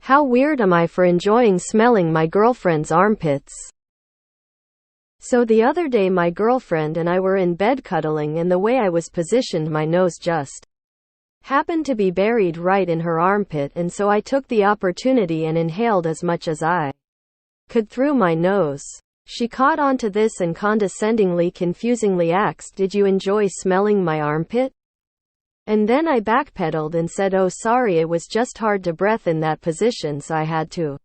How weird am I for enjoying smelling my girlfriend's armpits? So the other day my girlfriend and I were in bed cuddling, and the way I was positioned, my nose just happened to be buried right in her armpit, and so I took the opportunity and inhaled as much as I could through my nose. She caught on to this and condescendingly, confusingly asked, "Did you enjoy smelling my armpit?" And then I backpedaled and said, "Oh sorry, it was just hard to breathe in that position, so I had to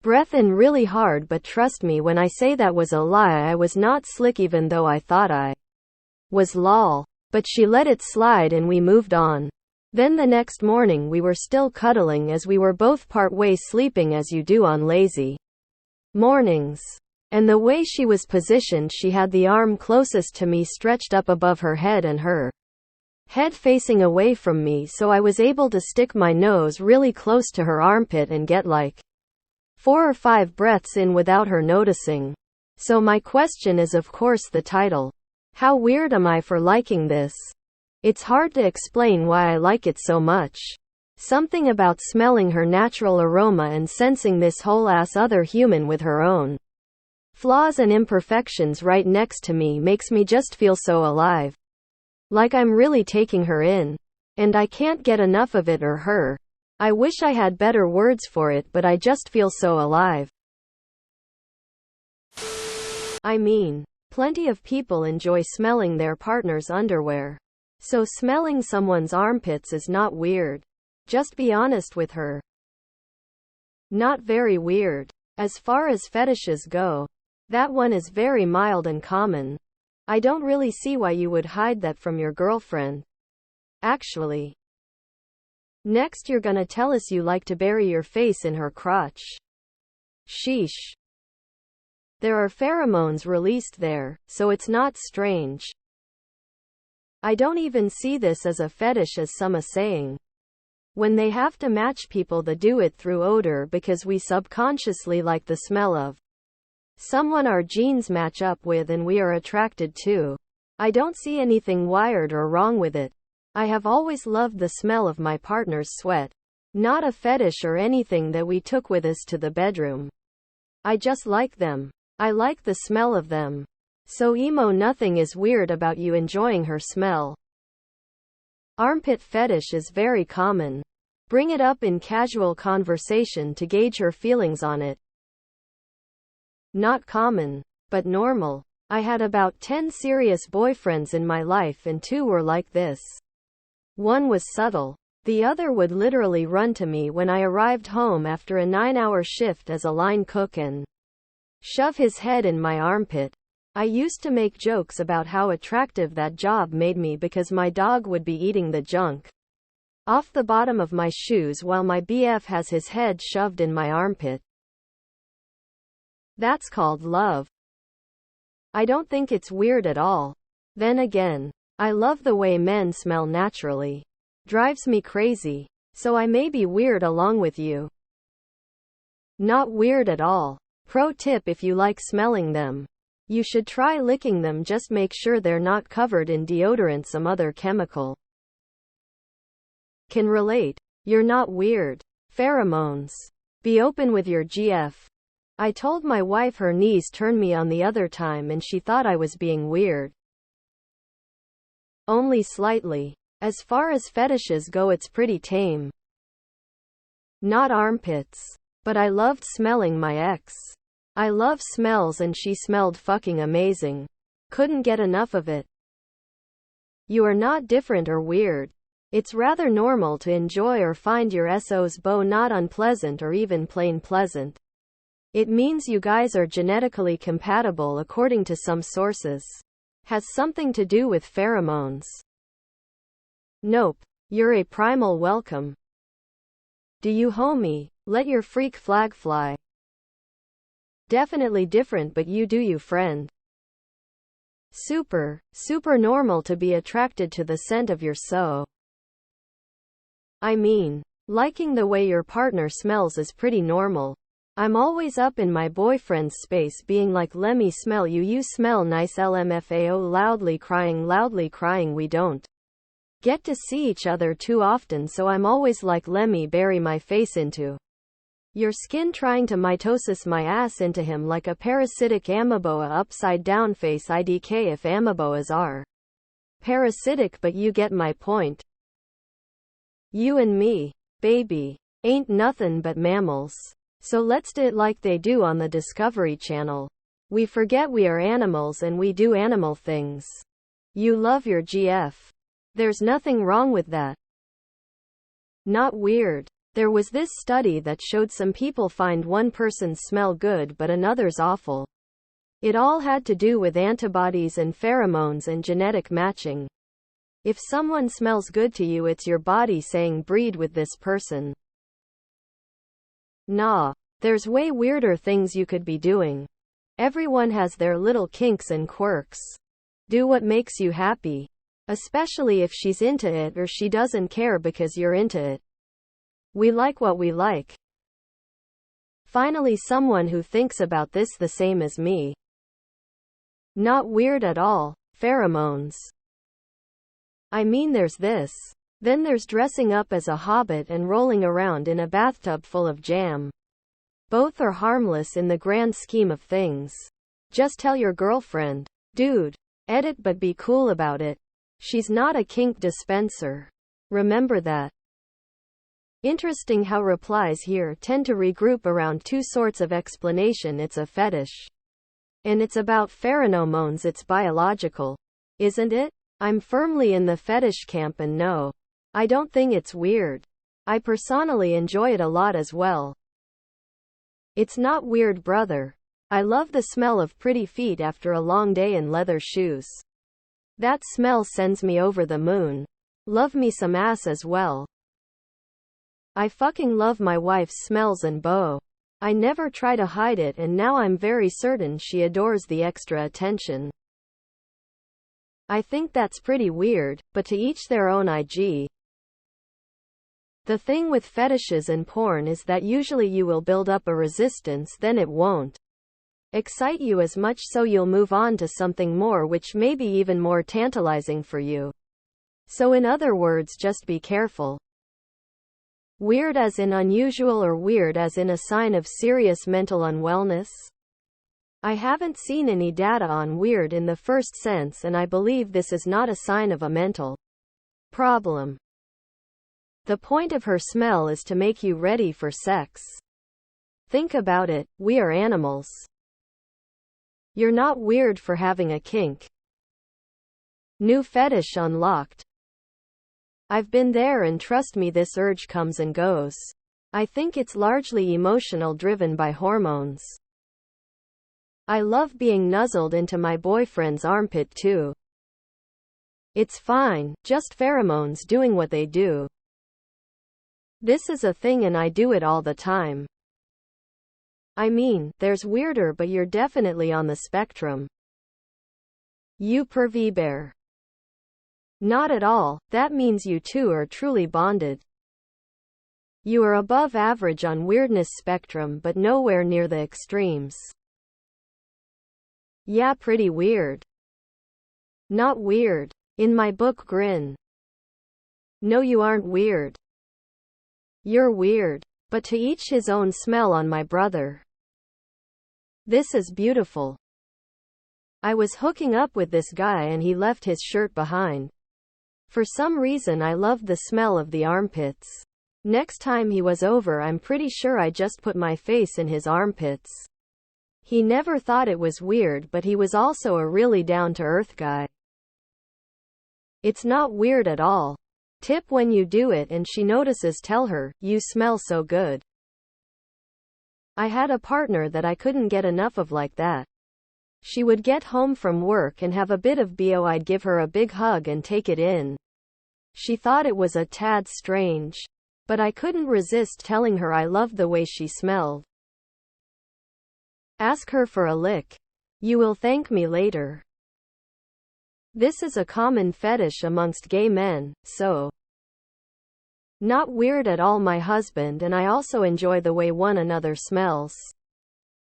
breath in really hard, but trust me when I say that was a lie, I was not slick even though I thought I was lol." But she let it slide and we moved on. Then the next morning we were still cuddling as we were both part way sleeping, as you do on lazy mornings. And the way she was positioned, she had the arm closest to me stretched up above her head and her head facing away from me, so I was able to stick my nose really close to her armpit and get like 4 or 5 breaths in without her noticing. So my question is, of course, the title. How weird am I for liking this? It's hard to explain why I like it so much. Something about smelling her natural aroma and sensing this whole ass other human with her own flaws and imperfections right next to me makes me just feel so alive. Like I'm really taking her in. And I can't get enough of it or her. I wish I had better words for it, but I just feel so alive. I mean, plenty of people enjoy smelling their partner's underwear. So smelling someone's armpits is not weird. Just be honest with her. Not very weird. As far as fetishes go, that one is very mild and common. I don't really see why you would hide that from your girlfriend. Actually. Next you're gonna tell us you like to bury your face in her crotch. Sheesh. There are pheromones released there, so it's not strange. I don't even see this as a fetish as some are saying. When they have to match people that do it through odor because we subconsciously like the smell of someone our genes match up with and we are attracted to. I don't see anything wired or wrong with it. I have always loved the smell of my partner's sweat. Not a fetish or anything that we took with us to the bedroom. I just like them. I like the smell of them. So nothing is weird about you enjoying her smell. Armpit fetish is very common. Bring it up in casual conversation to gauge her feelings on it. Not common, but normal. I had about 10 serious boyfriends in my life and 2 were like this. One was subtle. The other would literally run to me when I arrived home after a 9-hour shift as a line cook and shove his head in my armpit. I used to make jokes about how attractive that job made me because my dog would be eating the junk off the bottom of my shoes while my BF has his head shoved in my armpit. That's called love. I don't think it's weird at all. Then again, I love the way men smell naturally. Drives me crazy. So I may be weird along with you. Not weird at all. Pro tip: if you like smelling them, you should try licking them. Just make sure they're not covered in deodorant, some other chemical. Can relate. You're not weird. Pheromones. Be open with your GF. I told my wife her knees turned me on the other time and she thought I was being weird. Only slightly. As far as fetishes go, it's pretty tame. Not armpits. But I loved smelling my ex. I love smells and she smelled fucking amazing. Couldn't get enough of it. You are not different or weird. It's rather normal to enjoy or find your SO's beau not unpleasant or even plain pleasant. It means you guys are genetically compatible according to some sources. Has something to do with pheromones. Nope. You're a primal welcome. Do you, homie? Let your freak flag fly. Definitely different, but you do you, friend. Super normal to be attracted to the scent of your so. I mean, liking the way your partner smells is pretty normal. I'm always up in my boyfriend's space being like, "Let me smell you, you smell nice LMFAO," loudly crying. We don't get to see each other too often, so I'm always like, "Let me bury my face into Your skin trying to mitosis my ass into him like a parasitic amoeboa upside down face. IDK if amoeboas are parasitic, but you get my point. You and me, baby, ain't nothing but mammals. So let's do it like they do on the Discovery Channel. We forget we are animals and we do animal things. You love your GF. There's nothing wrong with that. Not weird. There was this study that showed some people find one person's smell good but another's awful. It all had to do with antibodies and pheromones and genetic matching. If someone smells good to you, it's your body saying breed with this person. Nah, there's way weirder things you could be doing. Everyone has their little kinks and quirks. Do what makes you happy. Especially if she's into it or she doesn't care because you're into it. We like what we like. Finally, someone who thinks about this the same as me. Not weird at all. Pheromones. I mean, there's this. Then there's dressing up as a hobbit and rolling around in a bathtub full of jam. Both are harmless in the grand scheme of things. Just tell your girlfriend, dude, edit but be cool about it. She's not a kink dispenser. Remember that. Interesting how replies here tend to regroup around two sorts of explanation. It's a fetish. And it's about pheromones. It's biological. Isn't it? I'm firmly in the fetish camp, and no, I don't think it's weird. I personally enjoy it a lot as well. It's not weird, brother. I love the smell of pretty feet after a long day in leather shoes. That smell sends me over the moon. Love me some ass as well. I fucking love my wife's smells and beau. I never try to hide it, and now I'm very certain she adores the extra attention. I think that's pretty weird, but to each their own. IG. The thing with fetishes and porn is that usually you will build up a resistance, then it won't excite you as much, so you'll move on to something more, which may be even more tantalizing for you. So in other words, just be careful. Weird as in unusual, or weird as in a sign of serious mental unwellness? I haven't seen any data on weird in the first sense, and I believe this is not a sign of a mental problem. The point of her smell is to make you ready for sex. Think about it, we are animals. You're not weird for having a kink. New fetish unlocked. I've been there, and trust me, this urge comes and goes. I think it's largely emotional, driven by hormones. I love being nuzzled into my boyfriend's armpit too. It's fine, just pheromones doing what they do. This is a thing, and I do it all the time. I mean, there's weirder, but you're definitely on the spectrum. You pervy bear. Not at all, that means you two are truly bonded. You are above average on weirdness spectrum, but nowhere near the extremes. Yeah, pretty weird. Not weird. In my book, grin. No, you aren't weird. You're weird. But to each his own. Smell on my brother. This is beautiful. I was hooking up with this guy and he left his shirt behind. For some reason I loved the smell of the armpits. Next time he was over, I'm pretty sure I just put my face in his armpits. He never thought it was weird, but he was also a really down-to-earth guy. It's not weird at all. Tip: when you do it and she notices, tell her, you smell so good. I had a partner that I couldn't get enough of like that. She would get home from work and have a bit of BO. I'd give her a big hug and take it in. She thought it was a tad strange, but I couldn't resist telling her I loved the way she smelled. Ask her for a lick. You will thank me later. This is a common fetish amongst gay men, so not weird at all. My husband and I also enjoy the way one another smells.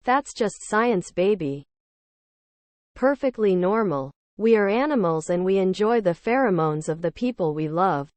That's just science, baby. Perfectly normal. We are animals and we enjoy the pheromones of the people we love.